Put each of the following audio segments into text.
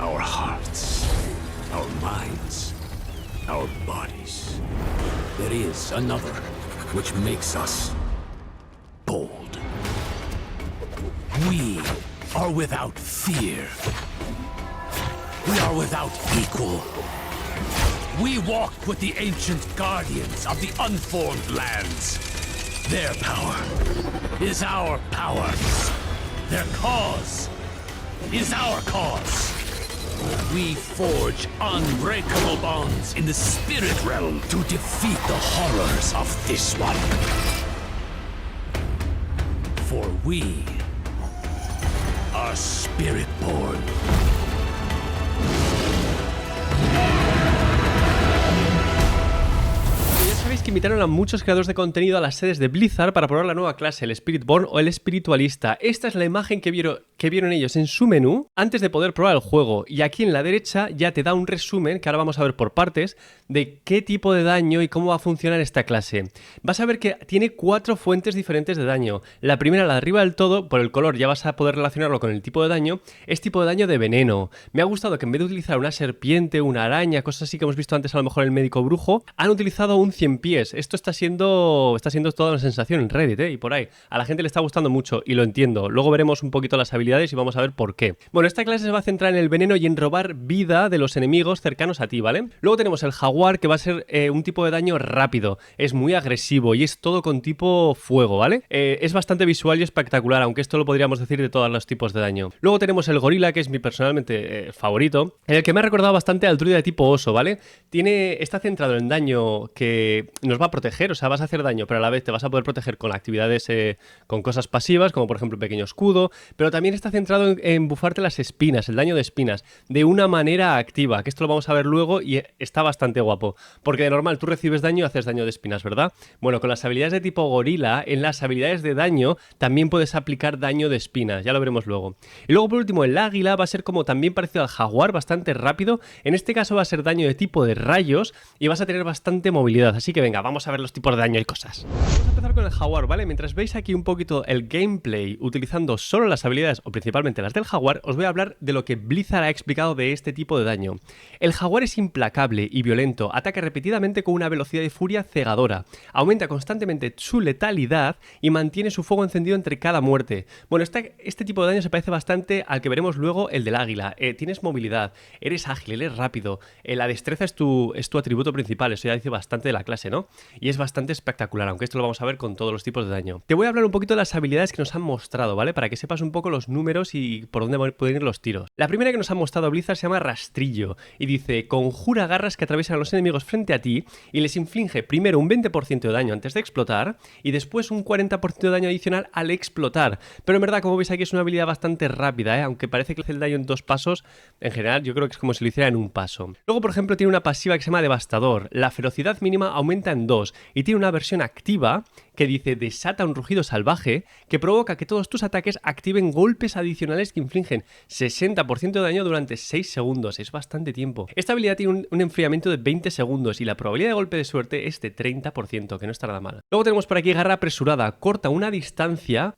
our hearts, our minds, our bodies. There is another which makes us bold. We are without fear. We are without equal. We walk with the ancient guardians of the unformed lands. Their power is our power. Their cause is our cause. We forge unbreakable bonds in the spirit realm to defeat the horrors of this one. For we are spirit-born. Sabéis que invitaron a muchos creadores de contenido a las sedes de Blizzard para probar la nueva clase, el Spiritborn o el Espiritualista. Esta es la imagen que vieron ellos en su menú antes de poder probar el juego. Y aquí en la derecha ya te da un resumen, que ahora vamos a ver por partes, de qué tipo de daño y cómo va a funcionar esta clase. Vas a ver que tiene 4 fuentes diferentes de daño. La primera, la de arriba del todo, por el color ya vas a poder relacionarlo con el tipo de daño, es tipo de daño de veneno. Me ha gustado que en vez de utilizar una serpiente, una araña, cosas así que hemos visto antes a lo mejor en el médico brujo, han utilizado un 100 pies. Esto está siendo toda una sensación en Reddit, y por ahí. A la gente le está gustando mucho y lo entiendo. Luego veremos un poquito las habilidades y vamos a ver por qué. Bueno, esta clase se va a centrar en el veneno y en robar vida de los enemigos cercanos a ti, ¿vale? Luego tenemos el jaguar, que va a ser un tipo de daño rápido. Es muy agresivo y es todo con tipo fuego, ¿vale? Es bastante visual y espectacular, aunque esto lo podríamos decir de todos los tipos de daño. Luego tenemos el gorila, que es mi personalmente favorito, en el que me ha recordado bastante al druida de tipo oso, ¿vale? Está centrado en daño que nos va a proteger, o sea, vas a hacer daño, pero a la vez te vas a poder proteger con actividades, con cosas pasivas, como por ejemplo un pequeño escudo, pero también está centrado en bufarte las espinas, el daño de espinas, de una manera activa, que esto lo vamos a ver luego y está bastante guapo, porque de normal tú recibes daño y haces daño de espinas, ¿verdad? Bueno, con las habilidades de tipo gorila, en las habilidades de daño también puedes aplicar daño de espinas, ya lo veremos luego. Y luego por último el águila va a ser como también parecido al jaguar, bastante rápido, en este caso va a ser daño de tipo de rayos y vas a tener bastante movilidad, así que venga, vamos a ver los tipos de daño y cosas. Vamos a empezar con el jaguar, ¿vale? Mientras veis aquí un poquito el gameplay utilizando solo las habilidades o principalmente las del jaguar, os voy a hablar de lo que Blizzard ha explicado de este tipo de daño. El jaguar es implacable y violento, ataca repetidamente con una velocidad de furia cegadora, aumenta constantemente su letalidad y mantiene su fuego encendido entre cada muerte. Bueno, este tipo de daño se parece bastante al que veremos luego, el del águila. Tienes movilidad, eres ágil, eres rápido, la destreza es tu atributo principal, eso ya dice bastante de la clase, ¿no? Y es bastante espectacular, aunque esto lo vamos a ver con todos los tipos de daño. Te voy a hablar un poquito de las habilidades que nos han mostrado, ¿vale? Para que sepas un poco los números y por dónde pueden ir los tiros. La primera que nos ha mostrado Blizzard se llama Rastrillo y dice: conjura garras que atraviesan a los enemigos frente a ti y les inflige primero un 20% de daño antes de explotar y después un 40% de daño adicional al explotar. Pero en verdad, como veis aquí, es una habilidad bastante rápida, aunque parece que hace el daño en 2 pasos, en general yo creo que es como si lo hiciera en un paso. Luego, por ejemplo, tiene una pasiva que se llama Devastador. La ferocidad mínima aumenta en 2 y tiene una versión activa que dice: desata un rugido salvaje que provoca que todos tus ataques activen golpes adicionales que infligen 60% de daño durante 6 segundos. Es bastante tiempo. Esta habilidad tiene un enfriamiento de 20 segundos y la probabilidad de golpe de suerte es de 30%, que no está nada mal. Luego tenemos por aquí Garra Apresurada. Corta una distancia,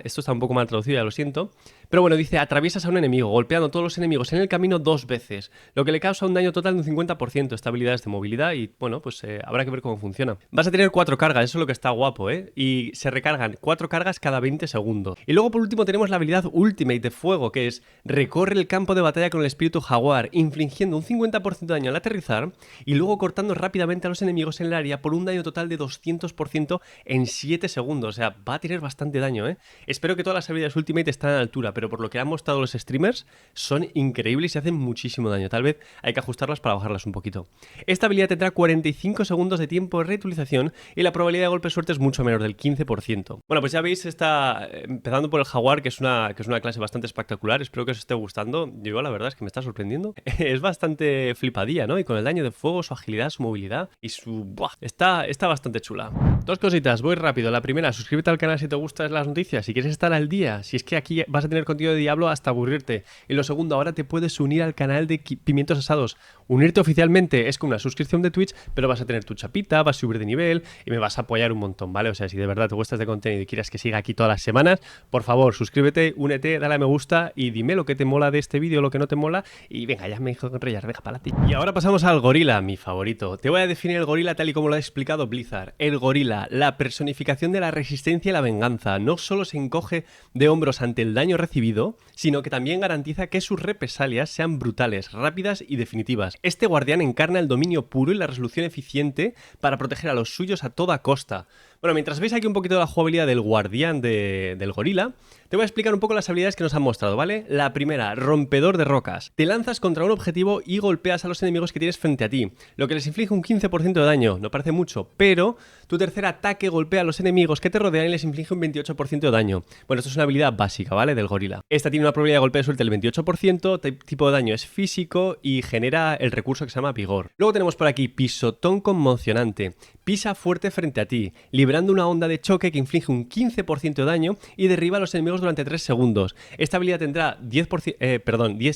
esto está un poco mal traducido, ya lo siento, pero bueno, dice: atraviesas a un enemigo, golpeando a todos los enemigos en el camino 2 veces, lo que le causa un daño total de un 50%. Esta habilidad es de movilidad y bueno, pues habrá que ver cómo funciona. Vas a tener 4 cargas, eso es lo que está guapo, y se recargan 4 cargas cada 20 segundos. Y luego por último tenemos la habilidad Ultimate de fuego, que es: recorre el campo de batalla con el espíritu jaguar, infligiendo un 50% de daño al aterrizar y luego cortando rápidamente a los enemigos en el área por un daño total de 200% en 7 segundos. O sea, va a tener bastante daño, Espero que todas las habilidades Ultimate estén a la altura, pero por lo que han mostrado los streamers, son increíbles y hacen muchísimo daño. Tal vez hay que ajustarlas para bajarlas un poquito. Esta habilidad tendrá 45 segundos de tiempo de reutilización y la probabilidad de golpe de suerte es mucho menor, del 15%. Bueno, pues ya veis, está empezando por el jaguar, que es una clase bastante espectacular. Espero que os esté gustando. Yo la verdad es que me está sorprendiendo. Es bastante flipadilla, ¿no? Y con el daño de fuego, su agilidad, su movilidad y su... ¡buah! Está bastante chula. 2 cositas, voy rápido. La primera, suscríbete al canal si te gustan las noticias, si quieres estar al día. Si es que aquí vas a tener contenido de Diablo hasta aburrirte. Y lo segundo, ahora te puedes unir al canal de Pimientos Asados. Unirte oficialmente es con una suscripción de Twitch, pero vas a tener tu chapita, vas a subir de nivel y me vas a apoyar un montón, ¿vale? O sea, si de verdad te gusta este contenido y quieres que siga aquí todas las semanas, por favor, suscríbete, únete, dale a me gusta y dime lo que te mola de este vídeo, lo que no te mola. Y venga, ya me dijo con Reyes, venga, para ti. Y ahora pasamos al gorila, mi favorito. Te voy a definir el gorila tal y como lo ha explicado Blizzard. El gorila, la personificación de la resistencia y la venganza. No solo se encoge de hombros ante el daño recibido, sino que también garantiza que sus represalias sean brutales, rápidas y definitivas. Este guardián encarna el dominio puro y la resolución eficiente para proteger a los suyos a toda costa. Bueno, mientras veis aquí un poquito de la jugabilidad del guardián del gorila, te voy a explicar un poco las habilidades que nos han mostrado, ¿vale? La primera, rompedor de rocas. Te lanzas contra un objetivo y golpeas a los enemigos que tienes frente a ti, lo que les inflige un 15% de daño. No parece mucho, pero tu tercer ataque golpea a los enemigos que te rodean y les inflige un 28% de daño. Bueno, esto es una habilidad básica, ¿vale? Del gorila. Esta tiene una probabilidad de golpe de suerte del 28%, tipo de daño es físico y genera el recurso que se llama vigor. Luego tenemos por aquí pisotón conmocionante. Pisa fuerte frente a ti, liberando una onda de choque que inflige un 15% de daño y derriba a los enemigos durante 3 segundos. Esta habilidad tendrá 10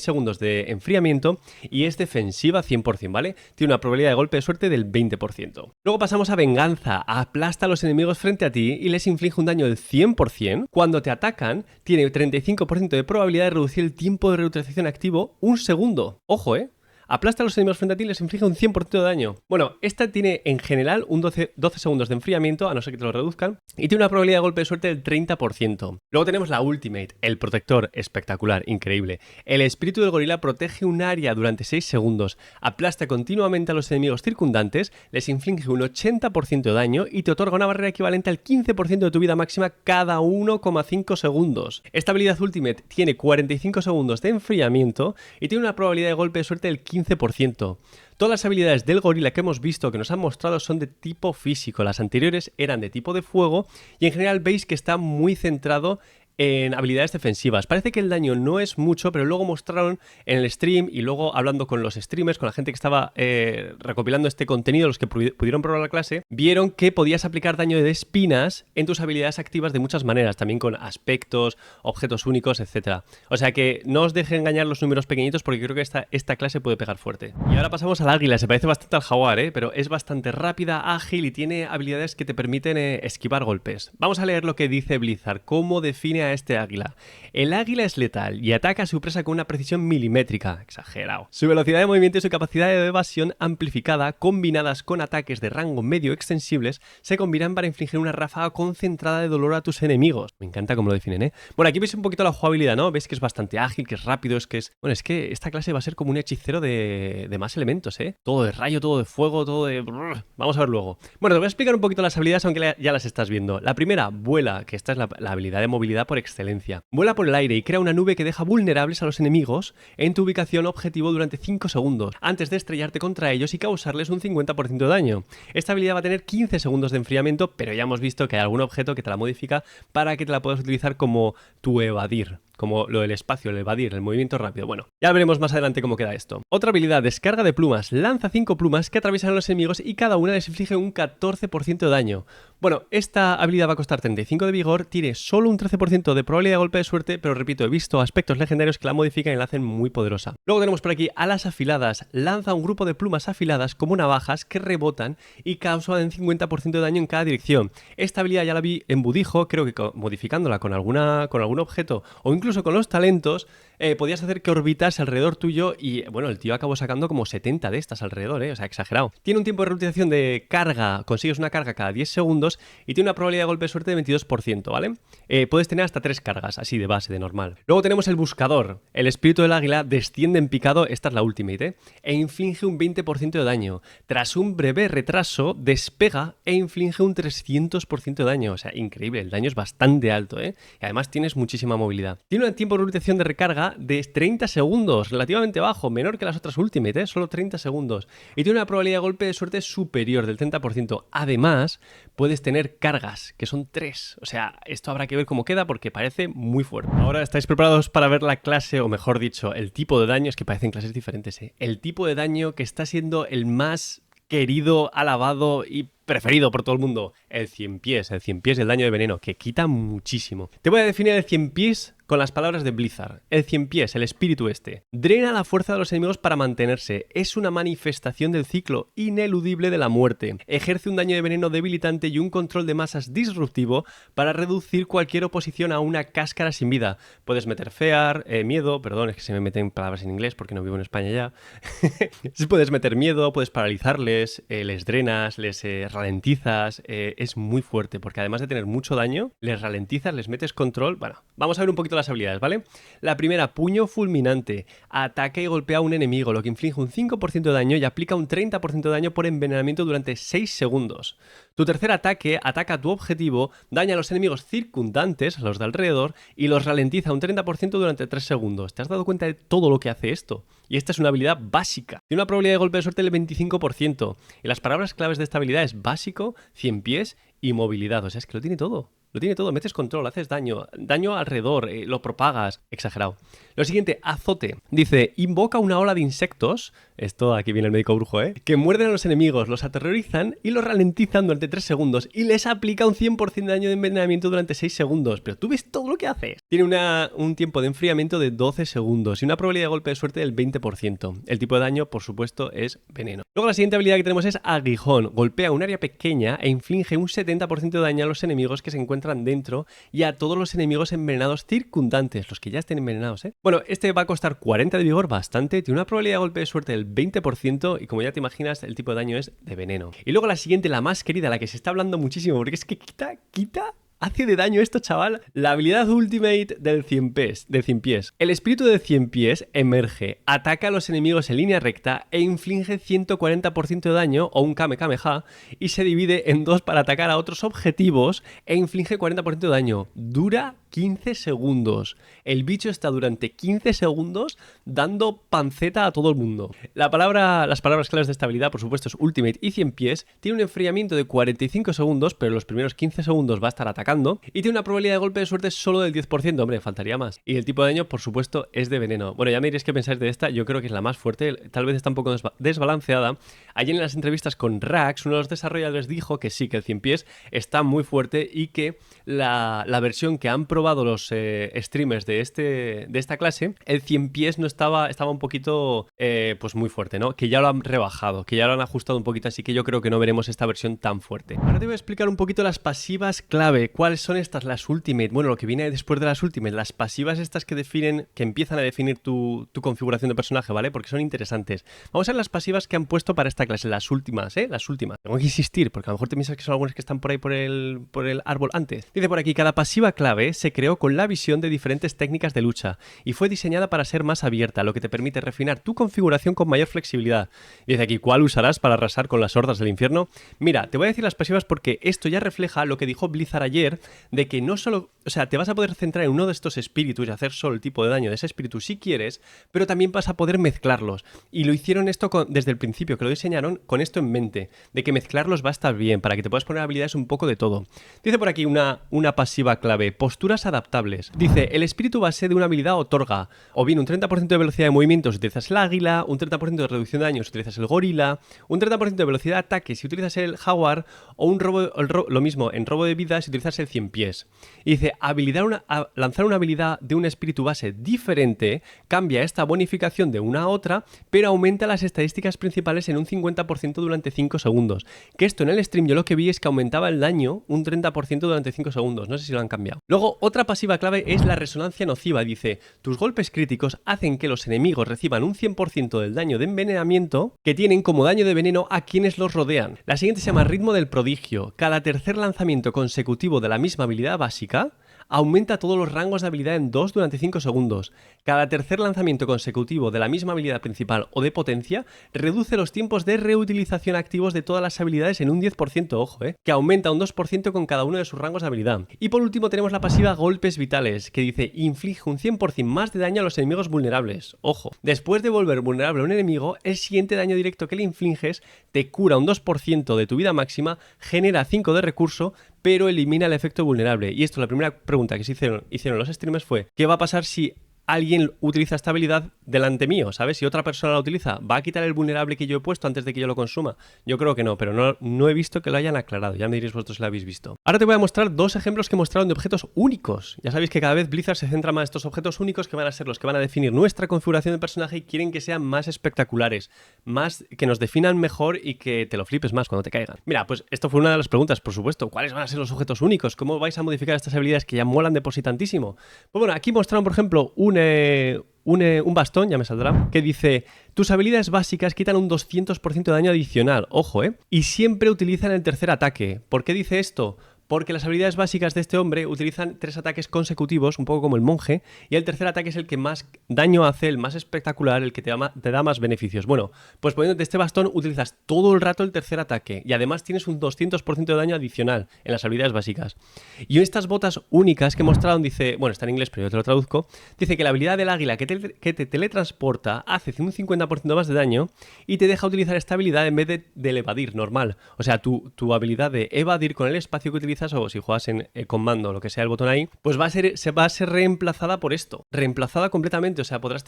segundos de enfriamiento y es defensiva 100%, ¿vale? Tiene una probabilidad de golpe de suerte del 20%. Luego pasamos a venganza. Aplasta a los enemigos frente a ti y les inflige un daño del 100%. Cuando te atacan, tiene 35% de probabilidad de reducir el tiempo de reutilización activo un segundo. Ojo, Aplasta a los enemigos frente a ti y les inflige un 100% de daño. Bueno, esta tiene en general un 12 segundos de enfriamiento, a no ser que te lo reduzcan, y tiene una probabilidad de golpe de suerte del 30%. Luego tenemos la Ultimate, el protector, espectacular, increíble. El espíritu del gorila protege un área durante 6 segundos, aplasta continuamente a los enemigos circundantes, les inflige un 80% de daño y te otorga una barrera equivalente al 15% de tu vida máxima cada 1,5 segundos. Esta habilidad Ultimate tiene 45 segundos de enfriamiento y tiene una probabilidad de golpe de suerte del 15%. Todas las habilidades del gorila que hemos visto, que nos han mostrado, son de tipo físico. Las anteriores eran de tipo de fuego y en general veis que está muy centrado en habilidades defensivas. Parece que el daño no es mucho, pero luego mostraron en el stream y luego hablando con los streamers, con la gente que estaba recopilando este contenido, los que pudieron probar la clase, vieron que podías aplicar daño de espinas en tus habilidades activas de muchas maneras, también con aspectos, objetos únicos, etc. O sea que no os dejen engañar los números pequeñitos porque creo que esta clase puede pegar fuerte. Y ahora pasamos al águila. Se parece bastante al jaguar, pero es bastante rápida, ágil y tiene habilidades que te permiten esquivar golpes. Vamos a leer lo que dice Blizzard, cómo define a este águila. El águila es letal y ataca a su presa con una precisión milimétrica. Exagerado. Su velocidad de movimiento y su capacidad de evasión amplificada, combinadas con ataques de rango medio extensibles, se combinan para infligir una ráfaga concentrada de dolor a tus enemigos. Me encanta cómo lo definen, Bueno, aquí veis un poquito la jugabilidad, ¿no? Veis que es bastante ágil, que es rápido, Bueno, es que esta clase va a ser como un hechicero de más elementos, Todo de rayo, todo de fuego, todo de... Vamos a ver luego. Bueno, te voy a explicar un poquito las habilidades, aunque ya las estás viendo. La primera, vuela, que esta es la habilidad de movilidad por excelencia. Vuela por el aire y crea una nube que deja vulnerables a los enemigos en tu ubicación objetivo durante 5 segundos, antes de estrellarte contra ellos y causarles un 50% de daño. Esta habilidad va a tener 15 segundos de enfriamiento, pero ya hemos visto que hay algún objeto que te la modifica para que te la puedas utilizar como tu evadir. Como lo del espacio, el evadir, el movimiento rápido. Bueno, ya veremos más adelante cómo queda esto. Otra habilidad, descarga de plumas. Lanza 5 plumas que atraviesan a los enemigos y cada una les inflige un 14% de daño. Bueno, esta habilidad va a costar 35 de vigor, tiene solo un 13% de probabilidad de golpe de suerte, pero repito, he visto aspectos legendarios que la modifican y la hacen muy poderosa. Luego tenemos por aquí alas afiladas. Lanza un grupo de plumas afiladas como navajas que rebotan y causan un 50% de daño en cada dirección. Esta habilidad ya la vi en Budijo, creo que modificándola con algún objeto o incluso con los talentos, podías hacer que orbitase alrededor tuyo y, bueno, el tío acabó sacando como 70 de estas alrededor, o sea, exagerado. Tiene un tiempo de reutilización de carga, consigues una carga cada 10 segundos y tiene una probabilidad de golpe de suerte de 22%, ¿vale? Puedes tener hasta 3 cargas, así de base, de normal. Luego tenemos el buscador. El espíritu del águila desciende en picado, esta es la ultimate, e inflige un 20% de daño. Tras un breve retraso, despega e inflige un 300% de daño, o sea, increíble, el daño es bastante alto, y además tienes muchísima movilidad. Tiene un tiempo de reutilización de recarga de 30 segundos, relativamente bajo, menor que las otras Ultimate, solo 30 segundos. Y tiene una probabilidad de golpe de suerte superior del 30%. Además, puedes tener cargas, que son 3. O sea, esto habrá que ver cómo queda porque parece muy fuerte. Ahora, ¿estáis preparados para ver la clase, o mejor dicho, el tipo de daño? Es que parecen clases diferentes, El tipo de daño que está siendo el más querido, alabado y preferido por todo el mundo, el 100 pies del daño de veneno, que quita muchísimo. Te voy a definir el 100 pies con las palabras de Blizzard. El 100 pies, el espíritu este, drena la fuerza de los enemigos para mantenerse. Es una manifestación del ciclo ineludible de la muerte. Ejerce un daño de veneno debilitante y un control de masas disruptivo para reducir cualquier oposición a una cáscara sin vida. Puedes meter miedo, perdón, es que se me meten palabras en inglés porque no vivo en España ya. Puedes meter miedo, puedes paralizarles, les drenas, les ralentizas. Es muy fuerte porque además de tener mucho daño, les ralentizas, les metes control. Bueno, vamos a ver un poquito las habilidades, ¿vale? La primera, puño fulminante. Ataca y golpea a un enemigo, lo que inflige un 5% de daño y aplica un 30% de daño por envenenamiento durante 6 segundos. Tu tercer ataque ataca a tu objetivo, daña a los enemigos circundantes, a los de alrededor, y los ralentiza un 30% durante 3 segundos. ¿Te has dado cuenta de todo lo que hace esto? Y esta es una habilidad básica. Tiene una probabilidad de golpe de suerte del 25%. Y las palabras claves de esta habilidad es básico, 100 pies y movilidad. O sea, es que lo tiene todo. Lo tiene todo, metes control, haces daño alrededor, lo propagas, exagerado. Lo siguiente, azote. Dice, invoca una ola de insectos, esto aquí viene el médico brujo, que muerden a los enemigos, los aterrorizan y los ralentizan durante 3 segundos y les aplica un 100% de daño de envenenamiento durante 6 segundos. Pero tú ves todo lo que haces. Tiene un tiempo de enfriamiento de 12 segundos y una probabilidad de golpe de suerte del 20%. El tipo de daño, por supuesto, es veneno. Luego la siguiente habilidad que tenemos es aguijón. Golpea un área pequeña e inflige un 70% de daño a los enemigos que se encuentran dentro y a todos los enemigos envenenados circundantes, los que ya estén envenenados, Bueno, este va a costar 40 de vigor, bastante, tiene una probabilidad de golpe de suerte del 20% y como ya te imaginas, el tipo de daño es de veneno. Y luego la siguiente, la más querida, la que se está hablando muchísimo, porque es que quita... Hace de daño esto, chaval. La habilidad ultimate del 100 pies. El espíritu de 100 pies emerge, ataca a los enemigos en línea recta e inflige 140% de daño o un Kamehameha y se divide en 2 para atacar a otros objetivos e inflige 40% de daño. Dura 15 segundos. El bicho está durante 15 segundos dando panceta a todo el mundo. Las palabras claves de esta habilidad, por supuesto, es Ultimate y 100 pies. Tiene un enfriamiento de 45 segundos, pero los primeros 15 segundos va a estar atacando. Y tiene una probabilidad de golpe de suerte solo del 10%. Hombre, faltaría más. Y el tipo de daño, por supuesto, es de veneno. Bueno, ya me diréis qué pensáis de esta. Yo creo que es la más fuerte. Tal vez está un poco desbalanceada. Ayer en las entrevistas con Rax, uno de los desarrolladores dijo que sí, que el 100 pies está muy fuerte y que la versión que han probado los streamers de esta clase, el 100 pies no estaba un poquito pues muy fuerte, ¿no? Que ya lo han rebajado, que ya lo han ajustado un poquito, así que yo creo que no veremos esta versión tan fuerte. Ahora te voy a explicar un poquito las pasivas clave. ¿Cuáles son estas? Las Ultimate. Bueno, lo que viene después de las Ultimate, las pasivas estas que empiezan a definir tu configuración de personaje, ¿vale? Porque son interesantes. Vamos a ver las pasivas que han puesto para esta clase, las últimas, las últimas. Tengo que insistir, porque a lo mejor te piensas que son algunas que están por ahí por el árbol antes. Dice por aquí, cada pasiva clave se creó con la visión de diferentes técnicas de lucha y fue diseñada para ser más abierta, lo que te permite refinar tu configuración con mayor flexibilidad. Dice aquí, ¿cuál usarás para arrasar con las hordas del infierno? Mira, te voy a decir las pasivas porque esto ya refleja lo que dijo Blizzard ayer, de que no solo, o sea, te vas a poder centrar en uno de estos espíritus y hacer solo el tipo de daño de ese espíritu si quieres, pero también vas a poder mezclarlos. Y lo hicieron esto desde el principio, que lo diseñaron con esto en mente, de que mezclarlos va a estar bien, para que te puedas poner habilidades un poco de todo. Dice por aquí una pasiva clave, posturas adaptables. Dice, el espíritu base de una habilidad otorga o bien un 30% de velocidad de movimiento si utilizas el águila, un 30% de reducción de daño si utilizas el gorila, un 30% de velocidad de ataque si utilizas el jaguar o lo mismo en robo de vida si utilizas el 100 pies. Y dice, lanzar una habilidad de un espíritu base diferente cambia esta bonificación de una a otra, pero aumenta las estadísticas principales en un 50% durante 5 segundos. Que esto en el stream yo lo que vi es que aumentaba el daño un 30% durante 5 segundos. No sé si lo han cambiado. Luego, otra pasiva clave es la resonancia nociva. Dice, tus golpes críticos hacen que los enemigos reciban un 100% del daño de envenenamiento que tienen como daño de veneno a quienes los rodean. La siguiente se llama ritmo del prodigio. Cada tercer lanzamiento consecutivo de la misma habilidad básica aumenta todos los rangos de habilidad en 2 durante 5 segundos. Cada tercer lanzamiento consecutivo de la misma habilidad principal o de potencia reduce los tiempos de reutilización activos de todas las habilidades en un 10%, ojo, que aumenta un 2% con cada uno de sus rangos de habilidad. Y por último tenemos la pasiva golpes vitales, que dice, inflige un 100% más de daño a los enemigos vulnerables. Ojo, después de volver vulnerable a un enemigo, el siguiente daño directo que le infliges te cura un 2% de tu vida máxima, genera 5 de recurso, pero elimina el efecto vulnerable. Y esto, la primera pregunta que se hicieron los streamers fue, ¿qué va a pasar si alguien utiliza esta habilidad delante mío, ¿sabes? Si otra persona la utiliza, ¿va a quitar el vulnerable que yo he puesto antes de que yo lo consuma? Yo creo que no, pero no he visto que lo hayan aclarado. Ya me diréis vosotros si lo habéis visto. Ahora te voy a mostrar dos ejemplos que mostraron de objetos únicos. Ya sabéis que cada vez Blizzard se centra más en estos objetos únicos que van a ser los que van a definir nuestra configuración de personaje y quieren que sean más espectaculares, más que nos definan mejor y que te lo flipes más cuando te caigan. Mira, pues esto fue una de las preguntas, por supuesto. ¿Cuáles van a ser los objetos únicos? ¿Cómo vais a modificar estas habilidades que ya molan de por sí tantísimo? Pues bueno, aquí mostraron, por ejemplo, un bastón, ya me saldrá, que dice: tus habilidades básicas quitan un 200% de daño adicional, ojo, y siempre utilizan el tercer ataque. ¿Por qué dice esto? Porque las habilidades básicas de este hombre utilizan 3 ataques consecutivos, un poco como el monje, y el tercer ataque es el que más daño hace, el más espectacular, el que te da más beneficios. Bueno, pues poniéndote este bastón utilizas todo el rato el tercer ataque y además tienes un 200% de daño adicional en las habilidades básicas. Y en estas botas únicas que mostraron dice, bueno, está en inglés pero yo te lo traduzco, dice que la habilidad del águila que te teletransporta hace un 50% más de daño y te deja utilizar esta habilidad en vez del evadir normal. O sea, tu habilidad de evadir con el espacio que utilizas, o si juegas en comando o lo que sea el botón ahí, pues va a ser reemplazada por esto. Reemplazada completamente. O sea, podrás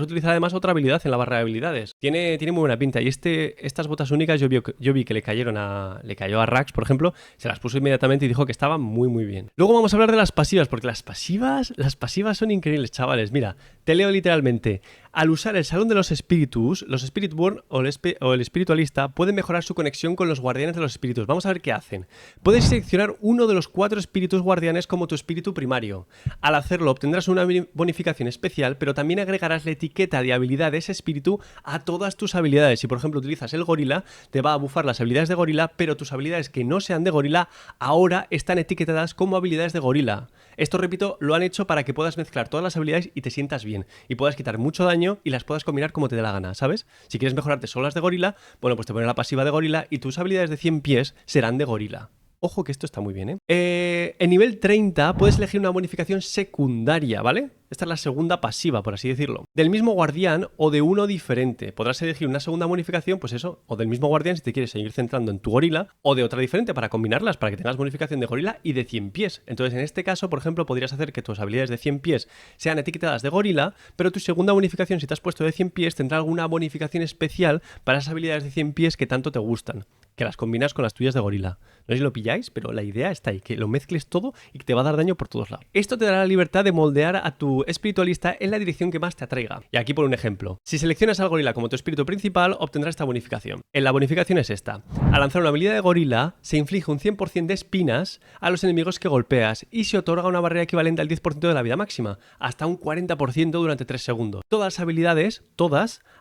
utilizar además otra habilidad en la barra de habilidades. Tiene muy buena pinta. Y estas botas únicas yo vi que le cayó a Rax, por ejemplo, se las puso inmediatamente y dijo que estaban muy muy bien. Luego vamos a hablar de las pasivas, porque las pasivas son increíbles, chavales. Mira, te leo literalmente. Al usar el Salón de los Espíritus, los Spiritborn o el Espiritualista pueden mejorar su conexión con los guardianes de los espíritus. Vamos a ver qué hacen. Puedes seleccionar uno de los 4 espíritus guardianes como tu espíritu primario. Al hacerlo obtendrás una bonificación especial, pero también agregarás la etiqueta de habilidad de ese espíritu a todas tus habilidades. Si por ejemplo utilizas el gorila, te va a bufar las habilidades de gorila, pero tus habilidades que no sean de gorila ahora están etiquetadas como habilidades de gorila. Esto, repito, lo han hecho para que puedas mezclar todas las habilidades y te sientas bien y puedas quitar mucho daño y las puedas combinar como te dé la gana, ¿sabes? Si quieres mejorarte solo las de gorila, bueno, pues te pones la pasiva de gorila y tus habilidades de 100 pies serán de gorila. Ojo que esto está muy bien, en nivel 30 puedes elegir una bonificación secundaria, ¿vale? Esta es la segunda pasiva, por así decirlo. Del mismo guardián o de uno diferente. Podrás elegir una segunda bonificación, pues eso, o del mismo guardián si te quieres seguir centrando en tu gorila, o de otra diferente para combinarlas, para que tengas bonificación de gorila y de 100 pies. Entonces, en este caso, por ejemplo, podrías hacer que tus habilidades de 100 pies sean etiquetadas de gorila, pero tu segunda bonificación, si te has puesto de 100 pies, tendrá alguna bonificación especial para esas habilidades de 100 pies que tanto te gustan, que las combinas con las tuyas de gorila. No sé si lo pilláis, pero la idea está ahí, que lo mezcles todo y que te va a dar daño por todos lados. Esto te dará la libertad de moldear a tu espiritualista en la dirección que más te atraiga. Y aquí por un ejemplo. Si seleccionas al gorila como tu espíritu principal, obtendrás esta bonificación. La bonificación es esta. Al lanzar una habilidad de gorila, se inflige un 100% de espinas a los enemigos que golpeas y se otorga una barrera equivalente al 10% de la vida máxima, hasta un 40% durante 3 segundos. Todas las habilidades,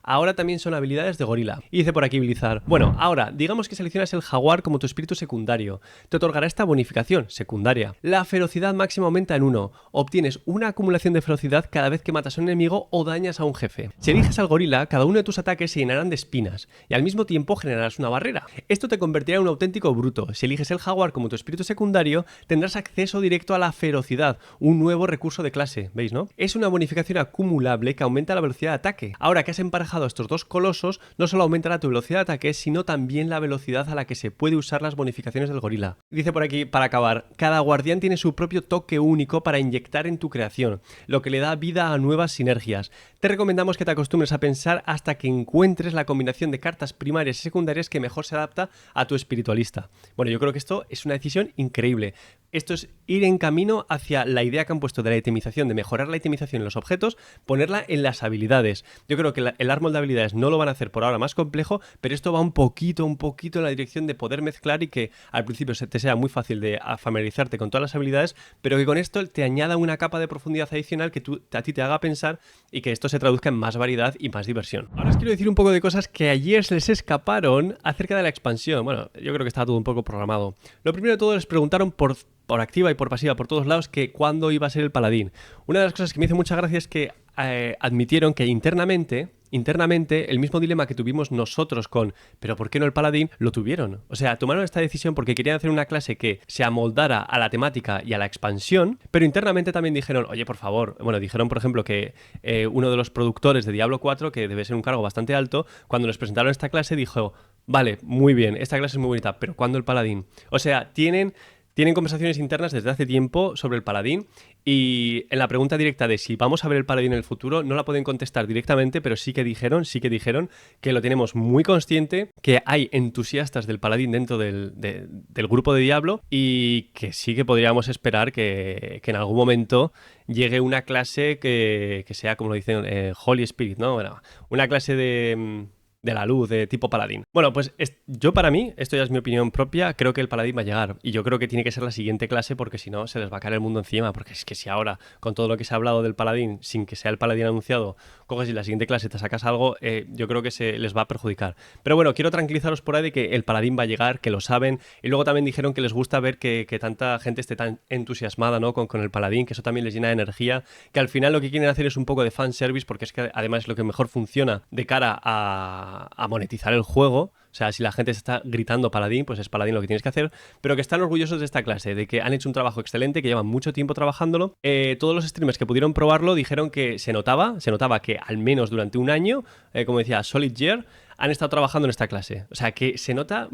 ahora también son habilidades de gorila. Y dice por aquí Blizzard, bueno, ahora, digamos que seleccionas el jaguar como tu espíritu secundario. Te otorgará esta bonificación secundaria. La ferocidad máxima aumenta en 1. Obtienes una acumulación de ferocidad cada vez que matas a un enemigo o dañas a un jefe. Si eliges al gorila, cada uno de tus ataques se llenarán de espinas y al mismo tiempo generarás una barrera. Esto te convertirá en un auténtico bruto. Si eliges el jaguar como tu espíritu secundario, tendrás acceso directo a la ferocidad, un nuevo recurso de clase, ¿veis, no? Es una bonificación acumulable que aumenta la velocidad de ataque. Ahora que has emparejado a estos dos colosos, no solo aumentará tu velocidad de ataque, sino también la velocidad a la que se puede usar las bonificaciones del gorila. Dice por aquí, para acabar, cada guardián tiene su propio toque único para inyectar en tu creación, lo que le da vida a nuevas sinergias. Te recomendamos que te acostumbres a pensar hasta que encuentres la combinación de cartas primarias y secundarias que mejor se adapta a tu espiritualista. Bueno, yo creo que esto es una decisión increíble. Esto es ir en camino hacia la idea que han puesto de la itemización, de mejorar la itemización en los objetos, ponerla en las habilidades. Yo creo que el árbol de habilidades no lo van a hacer por ahora más complejo, pero esto va un poquito en la dirección de poder mezclar y que al principio te sea muy fácil de familiarizarte con todas las habilidades, pero que con esto te añada una capa de profundidad adicional que a ti te haga pensar y que esto se traduzca en más variedad y más diversión. Ahora os quiero decir un poco de cosas que ayer se les escaparon acerca de la expansión. Bueno, yo creo que estaba todo un poco programado. Lo primero de todo, les preguntaron por activa y por pasiva, por todos lados, que cuándo iba a ser el paladín. Una de las cosas que me hizo mucha gracia es que admitieron que internamente el mismo dilema que tuvimos nosotros con ¿pero por qué no el paladín? Lo tuvieron. O sea, tomaron esta decisión porque querían hacer una clase que se amoldara a la temática y a la expansión, pero internamente también dijeron, oye, por favor, bueno, dijeron por ejemplo que uno de los productores de Diablo 4, que debe ser un cargo bastante alto, cuando les presentaron esta clase dijo, vale, muy bien, esta clase es muy bonita, pero ¿cuándo el paladín? O sea, tienen tienen conversaciones internas desde hace tiempo sobre el paladín y en la pregunta directa de si vamos a ver el paladín en el futuro no la pueden contestar directamente, pero sí que dijeron que lo tenemos muy consciente, que hay entusiastas del paladín dentro del grupo de Diablo y que sí que podríamos esperar que en algún momento llegue una clase que sea, como lo dicen, Holy Spirit, ¿no? Bueno, una clase de la luz, de tipo paladín. Bueno, pues yo para mí, esto ya es mi opinión propia, creo que el paladín va a llegar y yo creo que tiene que ser la siguiente clase porque si no se les va a caer el mundo encima, porque es que si ahora, con todo lo que se ha hablado del paladín, sin que sea el paladín anunciado, coges y la siguiente clase te sacas algo, yo creo que se les va a perjudicar. Pero bueno, quiero tranquilizaros por ahí de que el paladín va a llegar, que lo saben, y luego también dijeron que les gusta ver que tanta gente esté tan entusiasmada, ¿no? con el paladín, que eso también les llena de energía, que al final lo que quieren hacer es un poco de fanservice, porque es que además es lo que mejor funciona de cara a monetizar el juego. O sea, si la gente se está gritando paladín, pues es paladín lo que tienes que hacer, pero que están orgullosos de esta clase, de que han hecho un trabajo excelente, que llevan mucho tiempo trabajándolo. Todos los streamers que pudieron probarlo dijeron que se notaba que al menos durante un año, como decía Solid Year, han estado trabajando en esta clase. O sea, que se nota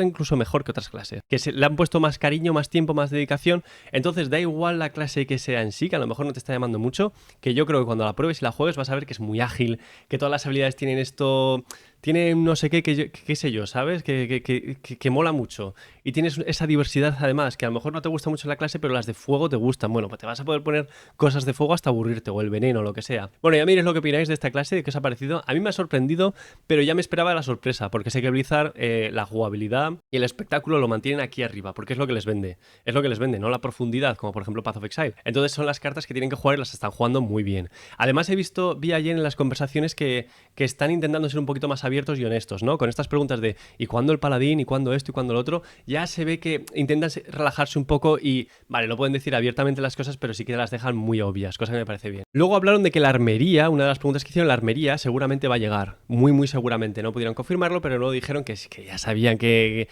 incluso mejor que otras clases. Que le han puesto más cariño, más tiempo, más dedicación. Entonces da igual la clase que sea en sí, que a lo mejor no te está llamando mucho, que yo creo que cuando la pruebes y la juegues vas a ver que es muy ágil, que todas las habilidades tienen esto... Tiene no sé qué sé yo, ¿sabes? Que mola mucho. Y tienes esa diversidad además, que a lo mejor no te gusta mucho la clase, pero las de fuego te gustan. Bueno, pues te vas a poder poner cosas de fuego hasta aburrirte, o el veneno, o lo que sea. Bueno, ya miréis lo que opináis de esta clase, de qué os ha parecido. A mí me ha sorprendido, pero ya me esperaba la sorpresa, porque sé que Blizzard, la jugabilidad y el espectáculo lo mantienen aquí arriba, porque es lo que les vende. Es lo que les vende, no la profundidad, como por ejemplo Path of Exile. Entonces son las cartas que tienen que jugar y las están jugando muy bien. Además vi ayer en las conversaciones que están intentando ser un poquito más abiertos y honestos, ¿no? Con estas preguntas de ¿y cuándo el paladín? ¿Y cuándo esto? ¿Y cuándo lo otro? Ya se ve que intentan relajarse un poco y, vale, no pueden decir abiertamente las cosas, pero sí que las dejan muy obvias, cosa que me parece bien. Luego hablaron de que la armería, una de las preguntas que hicieron, la armería seguramente va a llegar. Muy, muy seguramente. No pudieron confirmarlo, pero luego dijeron que ya sabían que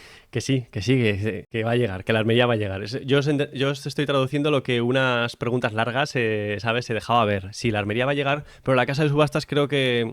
va a llegar, que la armería va a llegar. Yo os estoy traduciendo lo que unas preguntas largas, ¿sabes? Se dejaba ver. Sí, la armería va a llegar, pero la casa de subastas creo que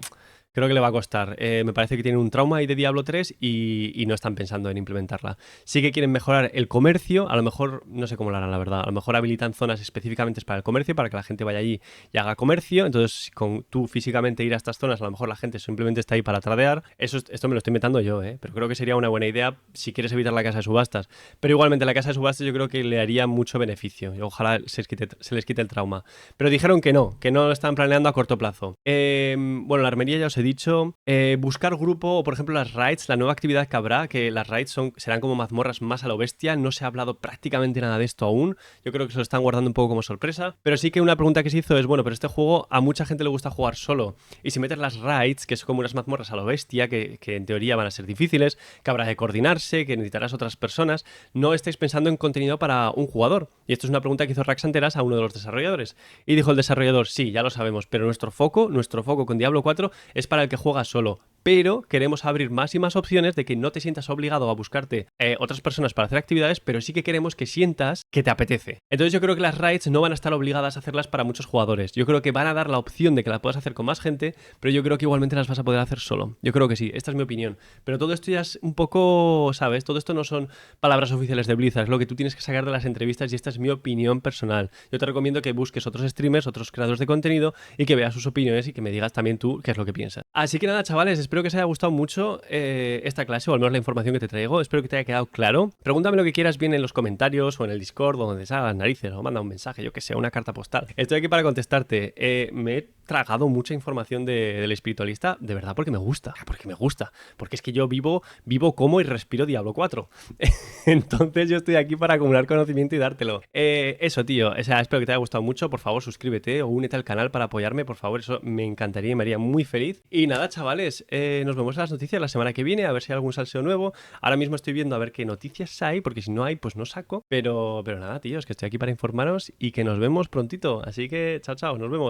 le va a costar. Me parece que tienen un trauma ahí de Diablo 3 y no están pensando en implementarla. Sí que quieren mejorar el comercio, a lo mejor, no sé cómo lo harán la verdad, a lo mejor habilitan zonas específicamente para el comercio, para que la gente vaya allí y haga comercio, entonces con tú físicamente ir a estas zonas, a lo mejor la gente simplemente está ahí para tradear. Esto me lo estoy inventando yo, pero creo que sería una buena idea si quieres evitar la casa de subastas. Pero igualmente la casa de subastas yo creo que le haría mucho beneficio y ojalá se les quite el trauma. Pero dijeron que no lo están planeando a corto plazo. Bueno, la armería ya os he dicho, buscar grupo o por ejemplo las raids, la nueva actividad que habrá, que las raids serán como mazmorras más a lo bestia, no se ha hablado prácticamente nada de esto aún, yo creo que se lo están guardando un poco como sorpresa, pero sí que una pregunta que se hizo es, bueno, pero este juego a mucha gente le gusta jugar solo, y si metes las raids, que es como unas mazmorras a lo bestia, que en teoría van a ser difíciles, que habrá que coordinarse, que necesitarás otras personas, no estáis pensando en contenido para un jugador, y esto es una pregunta que hizo Rax Anteras a uno de los desarrolladores, y dijo el desarrollador, sí, ya lo sabemos, pero nuestro foco con Diablo 4 es para el que juega solo, pero queremos abrir más y más opciones de que no te sientas obligado a buscarte otras personas para hacer actividades, pero sí que queremos que sientas que te apetece. Entonces yo creo que las raids no van a estar obligadas a hacerlas para muchos jugadores. Yo creo que van a dar la opción de que la puedas hacer con más gente, pero yo creo que igualmente las vas a poder hacer solo. Yo creo que sí, esta es mi opinión. Pero todo esto ya es un poco, ¿sabes? Todo esto no son palabras oficiales de Blizzard, es lo que tú tienes que sacar de las entrevistas y esta es mi opinión personal. Yo te recomiendo que busques otros streamers, otros creadores de contenido y que veas sus opiniones y que me digas también tú qué es lo que piensas. Así que nada, chavales, espero que os haya gustado mucho esta clase, o al menos la información que te traigo. Espero que te haya quedado claro. Pregúntame lo que quieras bien en los comentarios o en el Discord o donde salgan las narices, o manda un mensaje, yo que sé, una carta postal. Estoy aquí para contestarte. Me he tragado mucha información del espiritualista, de verdad, porque me gusta. Porque es que yo vivo, como y respiro Diablo 4. Entonces yo estoy aquí para acumular conocimiento y dártelo. Eso, tío. O sea, espero que te haya gustado mucho. Por favor, suscríbete o únete al canal para apoyarme. Por favor, eso me encantaría y me haría muy feliz. Y nada, chavales, nos vemos en las noticias la semana que viene, a ver si hay algún salseo nuevo. Ahora mismo estoy viendo a ver qué noticias hay, porque si no hay, pues no saco. Pero nada, tío, es que estoy aquí para informaros y que nos vemos prontito. Así que, chao, nos vemos.